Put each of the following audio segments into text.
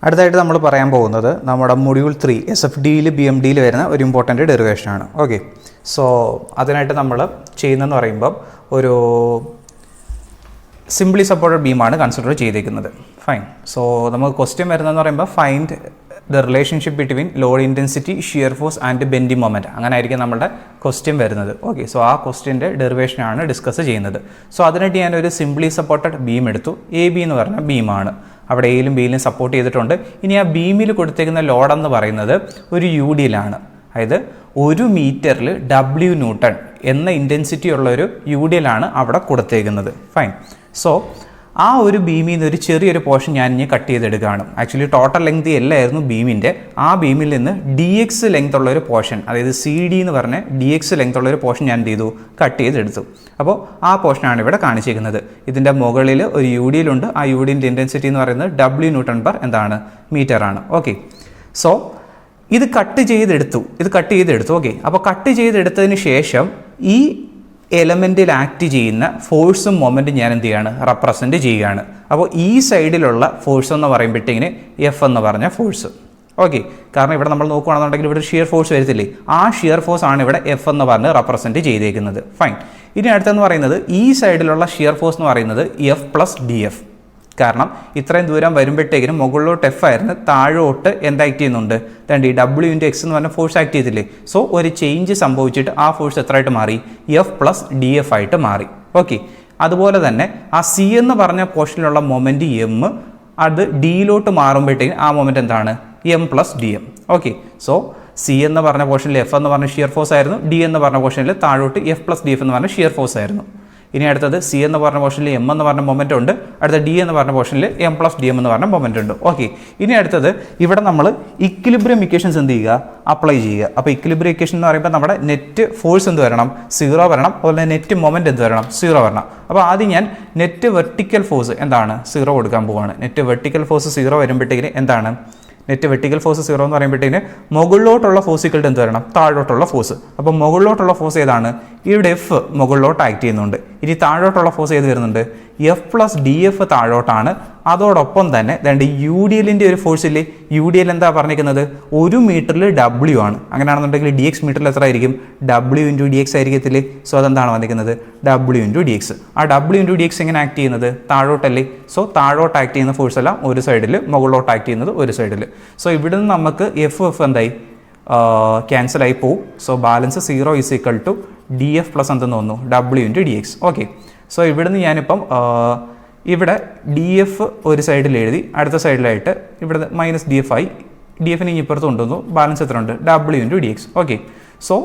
അടുത്തായിട്ട് നമ്മൾ പറയാൻ പോകുന്നത് നമ്മുടെ മൊഡ്യൂൾ 3 SFDയിൽ BMDയിൽ വരുന്ന ഒരു ഇമ്പോർട്ടൻ്റ് ഡെറിവേഷനാണ്. ഓക്കെ, സോ അതിനായിട്ട് നമ്മൾ ചെയ്യുന്നതെന്ന് പറയുമ്പം ഒരു സിംപ്ലി സപ്പോർട്ടഡ് ബീമാണ് കൺസിഡർ ചെയ്തേക്കുന്നത്. ഫൈൻ. സോ നമുക്ക് ക്വസ്റ്റ്യൻ വരുന്നതെന്ന് പറയുമ്പോൾ find the relationship between load intensity, shear force and bending moment, അങ്ങനെ ആയിരിക്കും നമ്മുടെ ക്വസ്റ്റ്യൻ വരുന്നത്. ഓക്കെ, സോ ആ ക്വസ്റ്റ്യൻ്റെ ഡെറിവേഷനാണ് ഡിസ്കസ് ചെയ്യുന്നത്. സോ അതിനായിട്ട് ഞാനൊരു സിംപ്ലി സപ്പോർട്ടഡ് ബീം എടുത്തു. AB എന്ന് പറഞ്ഞ ബീമാണ്. അവിടെ എയിലും ബിയിലും സപ്പോർട്ട് ചെയ്തിട്ടുണ്ട്. ഇനി ആ ബീമിൽ കൊടുത്തേക്കുന്ന ലോഡെന്ന് പറയുന്നത് ഒരു UDലാണ്. അതായത് 1 മീറ്ററിൽ W ന്യൂട്ടൺ എന്ന ഇൻറ്റൻസിറ്റി ഉള്ള ഒരു UDലാണ് അവിടെ കൊടുത്തേക്കുന്നത്. ഫൈൻ. സോ ആ ഒരു ബീമിൽ നിന്ന് ഒരു ചെറിയൊരു പോർഷൻ ഞാൻ ഇനി കട്ട് ചെയ്തെടുക്കുകയാണ്. ആക്ച്വലി ടോട്ടൽ ലെങ്ത് എല്ലായിരുന്നു ബീമിൻ്റെ. ആ ബീമിൽ നിന്ന് DX ലെങ്ത് ഉള്ളൊരു പോർഷൻ, അതായത് CD എന്ന് പറഞ്ഞ DX ലെങ്ത് ഉള്ളൊരു പോർഷൻ ഞാൻ എന്ത് ചെയ്തു, കട്ട് ചെയ്തെടുത്തു. അപ്പോൾ ആ പോർഷനാണ് ഇവിടെ കാണിച്ചിരിക്കുന്നത്. ഇതിൻ്റെ മുകളിൽ ഒരു UDയിലുണ്ട്. ആ UDൻ്റെ ഇൻറ്റൻസിറ്റി എന്ന് പറയുന്നത് W ന്യൂട്ടൺ പെർ എന്താണ് മീറ്ററാണ്. ഓക്കെ, സോ ഇത് കട്ട് ചെയ്തെടുത്തു. ഓക്കെ, അപ്പോൾ കട്ട് ചെയ്തെടുത്തതിന് ശേഷം ഈ എലമെൻറ്റിൽ ആക്ട് ചെയ്യുന്ന ഫോഴ്സും മൊമെൻറ്റും ഞാൻ എന്ത് ചെയ്യാണ്, റെപ്രസെൻറ്റ് ചെയ്യുകയാണ്. അപ്പോൾ ഈ സൈഡിലുള്ള ഫോഴ്സ് എന്ന് പറയുമ്പോഴത്തേക്കിന് F എന്ന് പറഞ്ഞ ഫോഴ്സ്. ഓക്കെ, കാരണം ഇവിടെ നമ്മൾ നോക്കുകയാണെന്നുണ്ടെങ്കിൽ ഇവിടെ ഷിയർ ഫോഴ്സ് വരത്തില്ലേ, ആ ഷിയർ ഫോഴ്സ് ആണ് ഇവിടെ F എന്ന് പറഞ്ഞ് റെപ്രസെൻറ്റ് ചെയ്തേക്കുന്നത്. ഫൈൻ. ഇനി അടുത്തെന്ന് പറയുന്നത് ഈ സൈഡിലുള്ള ഷിയർ ഫോഴ്സ് എന്ന് പറയുന്നത് F പ്ലസ് DF. കാരണം ഇത്രയും ദൂരം വരുമ്പോഴത്തേക്കിനും മുകളിലോട്ട് F ആയിരുന്നു, താഴോട്ട് എന്ത് ആക്ട് ചെയ്യുന്നുണ്ട്, രണ്ട് W × X എന്ന് പറഞ്ഞ ഫോഴ്സ് ആക്ട് ചെയ്തില്ലേ. സോ ഒരു ചേഞ്ച് സംഭവിച്ചിട്ട് ആ ഫോഴ്സ് എത്രയായിട്ട് മാറി, F പ്ലസ് DF ആയിട്ട് മാറി. ഓക്കെ, അതുപോലെ തന്നെ ആ C എന്ന് പറഞ്ഞ പോർഷനിലുള്ള മൊമെൻറ്റ് M, അത് Dയിലോട്ട് മാറുമ്പോഴത്തേക്കും ആ മൊമെൻറ്റ് എന്താണ്, M plus DM. Okay, so C എന്ന് പറഞ്ഞ പോർഷനിൽ F എന്ന് പറഞ്ഞ ഷിയർ ഫോഴ്സ് ആയിരുന്നു, D എന്ന് പറഞ്ഞ പോർഷനിൽ താഴോട്ട് F പ്ലസ് DF എന്ന് പറഞ്ഞ ഷിയർ ഫോഴ്സ് ആയിരുന്നു. ഇനി അടുത്തത് C എന്ന് പറഞ്ഞ പോർഷനിൽ M എന്ന് പറഞ്ഞ മൊമെൻ്റ് ഉണ്ട്. അടുത്ത D എന്ന് പറഞ്ഞ പോർഷനിൽ M പ്ലസ് DM എന്ന് പറഞ്ഞ മൊമെൻ്റ് ഉണ്ട്. ഓക്കെ, ഇനി അടുത്തത് ഇവിടെ നമ്മൾ ഇക്വിലിബ്രിയം ഇക്വേഷൻസ് എന്ത് ചെയ്യുക, അപ്ലൈ ചെയ്യുക. അപ്പോൾ ഇക്വിലിബ്രിയം ഇക്വേഷൻ എന്ന് പറയുമ്പോൾ നമ്മുടെ നെറ്റ് ഫോഴ്സ് എന്ത് വരണം, 0 വരണം. അതുപോലെ നെറ്റ് മൊമെൻ്റ് എന്ത് വരണം, 0 വരണം. അപ്പോൾ ആദ്യം ഞാൻ നെറ്റ് വെർട്ടിക്കൽ ഫോഴ്സ് എന്താണ് 0 കൊടുക്കാൻ പോവുകയാണ്. നെറ്റ് വെർട്ടിക്കൽ ഫോഴ്സ് 0 വരുമ്പോഴത്തേക്കിന് എന്താണ്, നെറ്റ് വെർട്ടിക്കൽ ഫോഴ്സ് 0 എന്ന് പറയുമ്പോഴത്തേക്കിന് മുകളിലോട്ടുള്ള ഫോഴ്സ് ഇക്വൽ ടു എന്ത് വരണം, താഴോട്ടുള്ള ഫോഴ്സ്. അപ്പോൾ മുകളിലോട്ടുള്ള ഫോഴ്സ് ഏതാണ്, ഇവിടെ F മുകളിലോട്ട് ആക്ട് ചെയ്യുന്നുണ്ട്. ഇനി താഴോട്ടുള്ള ഫോഴ്സ് ഏത് വരുന്നുണ്ട്, F പ്ലസ് DF താഴോട്ടാണ്. അതോടൊപ്പം തന്നെ രണ്ട് UDLൻ്റെ ഒരു ഫോഴ്സ് ഇല്ലേ, UDL എന്താ പറഞ്ഞിരിക്കുന്നത്, 1 മീറ്ററിൽ W ആണ്. അങ്ങനെയാണെന്നുണ്ടെങ്കിൽ DX മീറ്ററിൽ എത്ര ആയിരിക്കും, W × DX ആയിരിക്കത്തില്ലേ. സോ അതെന്താണ് വന്നിരിക്കുന്നത്, W × DX. ആ W × DX എങ്ങനെ ആക്ട് ചെയ്യുന്നത്, താഴോട്ടല്ലേ. സോ താഴോട്ട് ആക്ട് ചെയ്യുന്ന ഫോഴ്സ് എല്ലാം ഒരു സൈഡിൽ, മുകളിലോട്ട് ആക്ട് ചെയ്യുന്നത് ഒരു സൈഡിൽ. സോ ഇവിടെ നിന്ന് നമുക്ക് F എന്തായി, ക്യാൻസലായി പോവും. സോ ബാലൻസ് 0 = DF പ്ലസ് എന്തെന്ന് തോന്നുന്നു, W × DX. ഓക്കെ, സോ ഇവിടുന്ന് ഞാനിപ്പം ഇവിടെ DF ഒരു സൈഡിൽ എഴുതി, അടുത്ത സൈഡിലായിട്ട് ഇവിടെ മൈനസ് DF ആയി. DFന് ഇപ്പുറത്ത് കൊണ്ടുവന്നു, ബാലൻസ് എത്ര ഉണ്ട്, W × DX. ഓക്കെ, സോ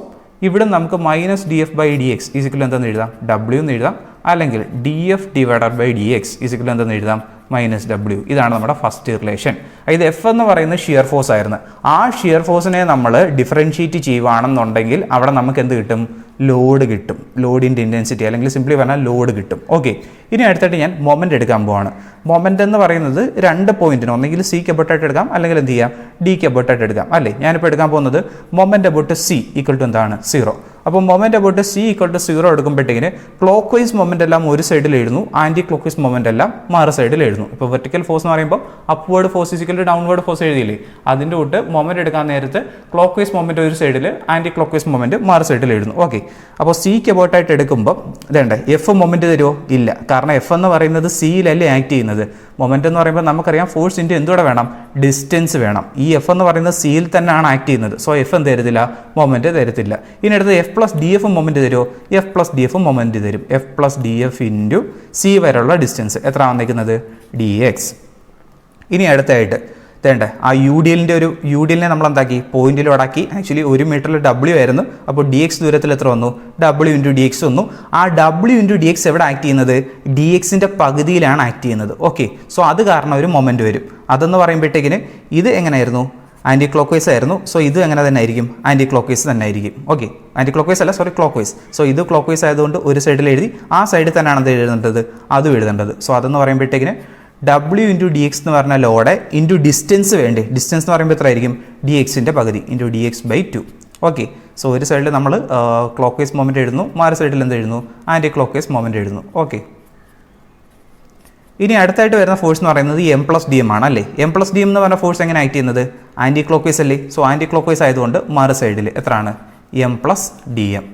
ഇവിടെ നമുക്ക് -DF/dx = എന്തെന്ന് എഴുതാം, W എന്ന് എഴുതാം. അല്ലെങ്കിൽ DF/dx = എന്തെന്ന് എഴുതാം, -W. ഇതാണ് നമ്മുടെ ഫസ്റ്റ് റിലേഷൻ. ഇത് F എന്ന് പറയുന്നത് ഷിയർ ഫോഴ്സ് ആയിരുന്നു. ആ ഷിയർ ഫോഴ്സിനെ നമ്മൾ ഡിഫറൻഷിയേറ്റ് ചെയ്യുകയാണെന്നുണ്ടെങ്കിൽ അവിടെ നമുക്ക് എന്ത് കിട്ടും, ലോഡ് കിട്ടും. ലോഡിൻ്റെ ഇൻറ്റൻസിറ്റി, അല്ലെങ്കിൽ സിംപ്ലി പറഞ്ഞാൽ ലോഡ് കിട്ടും. ഓക്കെ, ഇനി അടുത്തായിട്ട് ഞാൻ മൊമെൻ്റ് എടുക്കാൻ പോവാണ്. മൊമെൻ്റ് എന്ന് പറയുന്നത് 2 പോയിന്റിന് ഒന്നെങ്കിൽ C അബൌട്ടായിട്ട് എടുക്കാം, അല്ലെങ്കിൽ എന്ത് ചെയ്യാം, D അബൌട്ടായിട്ട് എടുക്കാം. അല്ലേ, ഞാനിപ്പോൾ എടുക്കാൻ പോകുന്നത് മൊമെൻ്റ് അബൌട്ട് C = എന്താണ്, 0. അപ്പോൾ മൊമെൻ്റ് അബൌട്ട് C = 0 എടുക്കുമ്പോഴത്തേക്കിന് ക്ലോക്ക് വൈസ് മൊമെൻ്റ് എല്ലാം ഒരു സൈഡിൽ എഴുതുന്നു, ആൻറ്റി ക്ലോക്ക് വൈസ് മൊമെൻ്റ് എല്ലാം മറു സൈഡിൽ എഴുതുന്നു. ഇപ്പോൾ വെർട്ടിക്കൽ ഫോഴ്സ് എന്ന് പറയുമ്പോൾ അപ്വേർഡ് ഫോഴ്സ് = ഡൗൺവേർഡ് ഫോഴ്സ് എഴുതിയില്ലേ, അതിൻ്റെ കൂട്ട് മൊമെൻ്റ് എടുക്കാൻ നേരത്ത് ക്ലോക്ക് വൈസ് മൊമെൻ്റ് ഒരു സൈഡിൽ, ആൻറ്റി ക്ലോക്ക് വൈസ് മൊമെൻ്റ് മറു സൈഡിൽ എഴുതുന്നു. ഓക്കെ, അപ്പോൾ C അബൌട്ടായിട്ട് എടുക്കുമ്പോൾ ഇതേണ്ട F മൊമെൻ്റ് തരുമോ, ഇല്ല. കാരണം F എന്ന് പറയുന്നത് C-ലല്ലേ ആക്ട് ചെയ്യുന്നത്. മൊമെൻ്റ് എന്ന് പറയുമ്പോൾ നമുക്കറിയാം ഫോഴ്സിൻ്റെ എന്തുകൂടെ വേണം, ഡിസ്റ്റൻസ് വേണം. ഈ F എന്ന് പറയുന്നത് C-ൽ തന്നെയാണ് ആക്ട് ചെയ്യുന്നത്. സോ F എന്ത് തരത്തില്ല, മൊമെൻ്റ് തരത്തില്ല. ഇനി അടുത്ത് F പ്ലസ് DF മൊമെൻ്റ് തരുമോ, F പ്ലസ് DF മൊമെൻ്റ് തരും. F പ്ലസ് DF × C വരെയുള്ള ഡിസ്റ്റൻസ് എത്ര വന്നിരിക്കുന്നത്, DX. ഇനി അടുത്തായിട്ട് വേണ്ട ആ UDLനെ നമ്മൾ എന്താക്കി, പോയിന്റിലോടാക്കി. ആക്ച്വലി 1 മീറ്ററിൽ W ആയിരുന്നു. അപ്പോൾ DX ദൂരത്തിൽ എത്ര വന്നു, W × DX വന്നു. ആ W × DX എവിടെ ആക്ട് ചെയ്യുന്നത്, DXൻ്റെ പകുതിയിലാണ് ആക്ട് ചെയ്യുന്നത്. ഓക്കെ, സോ അത് കാരണം ഒരു മൊമെൻ്റ് വരും. അതെന്ന് പറയുമ്പോഴത്തേക്കിന് ഇത് എങ്ങനെയായിരുന്നു, ആൻറ്റി ക്ലോക്ക് വൈസ് ആയിരുന്നു. സോ ഇത് എങ്ങനെ തന്നെ ആയിരിക്കും, ആൻറ്റി ക്ലോക്ക് വൈസ് തന്നെ ആയിരിക്കും. ഓക്കെ, ആൻറ്റി ക്ലോക്ക് വൈസ് അല്ല, സോറി, ക്ലോക്ക് വൈസ്. സോ ഇത് ക്ലോക്ക് വൈസ് ആയതുകൊണ്ട് ഒരു സൈഡിൽ എഴുതി, ആ സൈഡിൽ തന്നെയാണ് എന്ത് എഴുതേണ്ടത്, അതും എഴുതേണ്ടത്. സോ അതെന്ന് പറയുമ്പോഴത്തേക്കിന് W × DX എന്ന് പറഞ്ഞ ലോഡ് ഡിസ്റ്റൻസ് വേണ്ടേ, ഡിസ്റ്റൻസ് എന്ന് പറയുമ്പോൾ എത്ര ആയിരിക്കും, DXൻ്റെ പകുതി × DX/2. ഓക്കെ, സോ ഒരു സൈഡിൽ നമ്മൾ ക്ലോക്ക് വൈസ് മൊമെൻ്റ് എഴുതുന്നു, മറു സൈഡിൽ എന്ത് എഴുതുന്നു, ആൻറ്റി ക്ലോക്ക് വൈസ് മൊമെൻ്റ് എഴുതുന്നു. ഓക്കെ, ഇനി അടുത്തായിട്ട് വരുന്ന ഫോഴ്സ് എന്ന് പറയുന്നത് എം പ്ലസ് ഡി എം ആണ് അല്ലേ. എം പ്ലസ് ഡി എം എന്ന് പറഞ്ഞ ഫോഴ്സ് എങ്ങനെ ആക്ട് ചെയ്യുന്നത്? ആൻറ്റി ക്ലോക്ക് വൈസ് അല്ലേ. സോ ആൻറ്റി ക്ലോക്ക് വൈസ് ആയതുകൊണ്ട് മറു സൈഡിൽ എത്രയാണ്? M plus D M.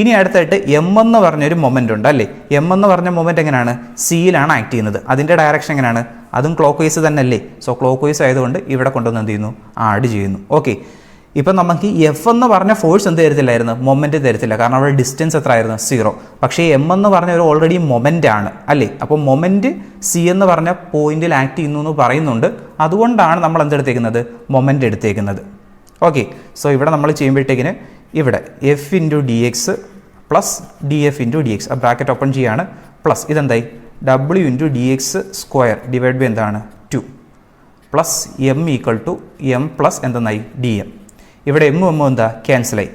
ഇനി അടുത്തായിട്ട് എം എന്ന് പറഞ്ഞൊരു മൊമെൻ്റ് ഉണ്ട് അല്ലേ. എം എന്ന് പറഞ്ഞ മൊമെൻ്റ് എങ്ങനെയാണ്? സിയിലാണ് ആക്ട് ചെയ്യുന്നത്. അതിൻ്റെ ഡയറക്ഷൻ എങ്ങനെയാണ്? അതും ക്ലോക്ക് വൈസ് തന്നെ അല്ലേ. സോ ക്ലോക്ക് വൈസ് ആയതുകൊണ്ട് ഇവിടെ കൊണ്ടുവന്ന് എന്ത് ചെയ്യുന്നു? ആഡ് ചെയ്യുന്നു. ഓക്കെ, ഇപ്പം നമുക്ക് എഫ് എന്ന് പറഞ്ഞ ഫോഴ്സ് എന്ത് തരത്തില്ലായിരുന്നു? മൊമെൻറ്റ് തരത്തില്ല. കാരണം അവിടെ ഡിസ്റ്റൻസ് എത്ര ആയിരുന്നു? 0. പക്ഷേ എം എന്ന് പറഞ്ഞ ഒരു ഓൾറെഡി മൊമെൻ്റ് ആണ് അല്ലേ. അപ്പോൾ മൊമെൻറ്റ് സി എന്ന് പറഞ്ഞ പോയിന്റിൽ ആക്ട് ചെയ്യുന്നു എന്ന് പറയുന്നുണ്ട്. അതുകൊണ്ടാണ് നമ്മൾ എന്തെടുത്തേക്കുന്നത്? മൊമെൻ്റ് എടുത്തേക്കുന്നത്. ഓക്കെ, സോ ഇവിടെ നമ്മൾ ചെയ്യുമ്പോഴത്തേക്കിന് ഇവിടെ F into D X plus D F into D X, ആ ബ്രാക്കറ്റ് ഓപ്പൺ ചെയ്യാണ്, പ്ലസ് ഇതെന്തായി? W into D X square divide by എന്താണ്? 2 plus M equal to M plus എന്തെന്നായി? D M. ഇവിടെ എമ്മും എന്താ? ക്യാൻസലായി.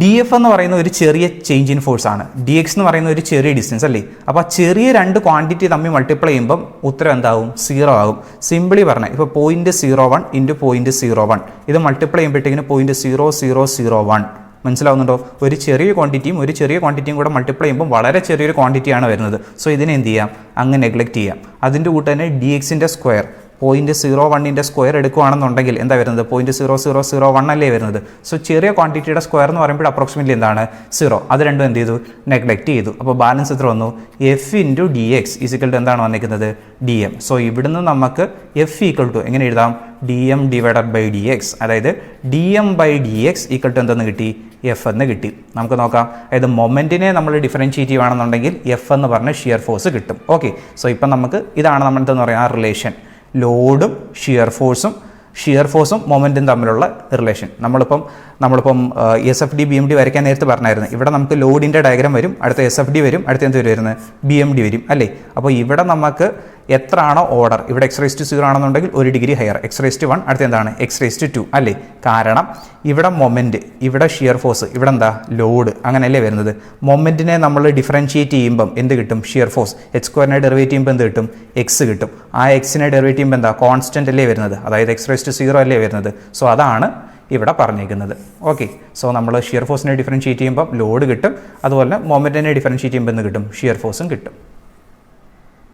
ഡി എഫ് എന്ന് പറയുന്ന ഒരു ചെറിയ ചേഞ്ച് ഇൻ ഫോഴ്സ് ആണ്. ഡി എക്സ് എന്ന് പറയുന്ന ഒരു ചെറിയ ഡിസ്റ്റൻസ് അല്ലേ. അപ്പോൾ ആ ചെറിയ രണ്ട് ക്വാണ്ടിറ്റി തമ്മിൽ മൾട്ടിപ്ലൈ ചെയ്യുമ്പം ഉത്തരം എന്താവും? 0 ആകും. സിംപിളി പറഞ്ഞാൽ ഇപ്പോൾ 0.01 ഇൻറ്റു 0.01 ഇത് മൾട്ടിപ്ലൈ ചെയ്യുമ്പോഴത്തേക്കിന് 0.0001 മനസ്സിലാവുന്നുണ്ടോ? ഒരു ചെറിയ ക്വാണ്ടിറ്റിയും കൂടെ മൾട്ടിപ്ലൈ ചെയ്യുമ്പോൾ വളരെ ചെറിയൊരു ക്വാണ്ടിറ്റിയാണ് വരുന്നത്. സോ ഇതിനെ എന്ത് ചെയ്യാം? അങ്ങ് നെഗ്ലക്റ്റ് ചെയ്യാം. അതിൻ്റെ കൂട്ട് തന്നെ ഡി എക്സിൻ്റെ സ്ക്വയർ 0.01 സ്ക്വയർ എടുക്കുകയാണെന്നുണ്ടെങ്കിൽ എന്താ വരുന്നത്? 0.0001 അല്ലേ വരുന്നത്. സോ ചെറിയ ക്വാണ്ടിറ്റിയുടെ സ്ക്വയർ എന്ന് പറയുമ്പോൾ അപ്രോക്സിമേറ്റ്ലി എന്താണ്? 0. അത് രണ്ടും എന്ത് ചെയ്തു? നെഗ്ലക്റ്റ് ചെയ്തു. അപ്പോൾ ബാലൻസ് എത്ര വന്നു? F into D X equal to എന്താണ് വന്നിരിക്കുന്നത്? D M. സോ ഇവിടുന്ന് നമുക്ക് എഫ് ഈക്വൽ ടു എങ്ങനെ എഴുതാം? D M divided by D X. അതായത് D M by D X equal to എന്തെന്ന് കിട്ടി? എഫ് എന്ന് കിട്ടി. നമുക്ക് നോക്കാം. അതായത് മൊമെൻറ്റിനെ നമ്മൾ ഡിഫറൻഷിയേറ്റ് ചെയ്യുകയാണെന്നുണ്ടെങ്കിൽ എഫ് എന്ന് പറഞ്ഞ ഷിയർ ഫോഴ്സ് കിട്ടും. ഓക്കെ, സോ ഇപ്പം നമുക്ക് ഇതാണ് നമ്മൾ എന്തെന്ന് പറയുക? ആ റിലേഷൻ ലോഡും ഷിയർ ഫോഴ്സും മൊമെൻറ്റും തമ്മിലുള്ള റിലേഷൻ. നമ്മളിപ്പം S F D B M D വരയ്ക്കാൻ നേരത്തെ പറഞ്ഞായിരുന്നു. ഇവിടെ നമുക്ക് ലോഡിൻ്റെ ഡയഗ്രാം വരും, അടുത്ത എസ് എഫ് ഡി വരും, അടുത്ത എന്ത് വരുന്നത്? ബി എം ഡി വരും അല്ലേ. അപ്പോൾ ഇവിടെ നമുക്ക് എത്രയാണോ ഓർഡർ, ഇവിടെ x⁻0 ആണെന്നുണ്ടെങ്കിൽ 1 ഡിഗ്രി ഹയർ, x⁻1 അടുത്ത എന്താണ്? x⁻2 അല്ലേ. കാരണം ഇവിടെ മൊമെൻറ്റ്, ഇവിടെ ഷിയർ ഫോഴ്സ്, ഇവിടെ എന്താ? ലോഡ്, അങ്ങനെയല്ലേ വരുന്നത്. മൊമെൻറ്റിനെ നമ്മൾ ഡിഫറൻഷിയേറ്റ് ചെയ്യുമ്പം എന്ത് കിട്ടും? Shear force. h² ഡെറിവേറ്റ് ചെയ്യുമ്പോൾ എന്ത് കിട്ടും? x കിട്ടും. ആ എക്സിനെ ഡെറിവേറ്റ് ചെയ്യുമ്പോൾ എന്താ? കോൺസ്റ്റൻ്റ് അല്ലേ വരുന്നത്, അതായത് x⁻0 അല്ലേ വരുന്നത്. സോ അതാണ് ഇവിടെ പറഞ്ഞേക്കുന്നത്. ഓക്കെ, സോ നമ്മൾ ഷിയർ ഫോഴ്സിനെ ഡിഫറൻഷിയേറ്റ് ചെയ്യുമ്പോൾ ലോഡ് കിട്ടും, അതുപോലെ മൊമെൻറ്റിനെ ഡിഫറൻഷിയേറ്റ് ചെയ്യുമ്പോൾ എന്ത് കിട്ടും? ഷിയർ ഫോഴ്സും കിട്ടും.